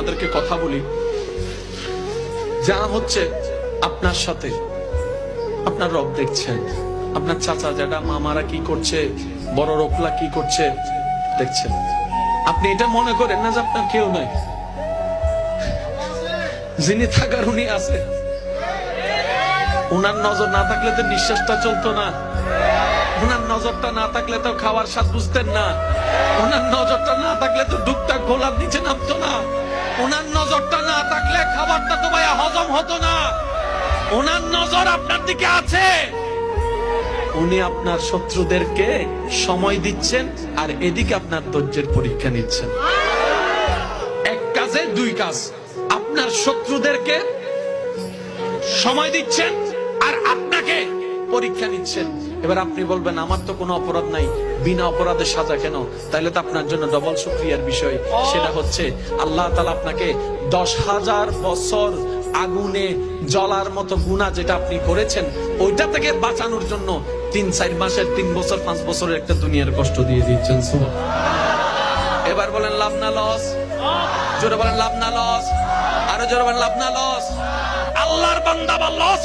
আপনাদেরকে কথা বলি, যা হচ্ছে আপনার সাথে আপনার রব দেখছেন। আপনার চাচা জ্যাঠা মামারা কি করছে, বড় রোকলা কি করছে দেখছেন। আপনি এটা মনে করেন না যে আপনার কেউ নাই, যিনি থাকার উনি আছে। উনার নজর না থাকলে তো নিঃশ্বাসটা চলতো না, উনার নজরটা না থাকলে তো খাওয়ার স্বাদ বুঝতেন না, উনার নজরটা না থাকলে তো ডুকটা গোলার নিচে নামতো না, উনার নজরটা না থাকলে খাবারটা তো ভাইয়া হজম হতো না। উনার নজর আপনার দিকে আছে। উনি আপনার শত্রুদেরকে সময় দিচ্ছেন আর এদিকে আপনার ধৈর্যের পরীক্ষা নিচ্ছেন। এক কাজে দুই কাজ, আপনার শত্রুদেরকে সময় দিচ্ছেন আর আপনাকে পরীক্ষা নিচ্ছেন। এবার আপনি বলবেন আমার তো কোনো অপরাধ নাই, বিনা অপরাধে সাজা কেন? তাহলে তো আপনার জন্য ডবল শুকরিয়ার বিষয়। সেটা হচ্ছে আল্লাহ তাআলা আপনাকে 10,000 বছর আগুনে জ্বলার মতো গুনাহ যেটা আপনি করেছেন ওইটা থেকে বাঁচানোর জন্য 3-4 মাসের 3 বছর 5 বছরের একটা দুনিয়ার কষ্ট দিয়ে দিচ্ছেন। এবার বলেন লাভ না লস? জোরে বলেন লাভ না লস? আরো জোরে বলেন লাভ না লস? আল্লাহর বান্দা বা লস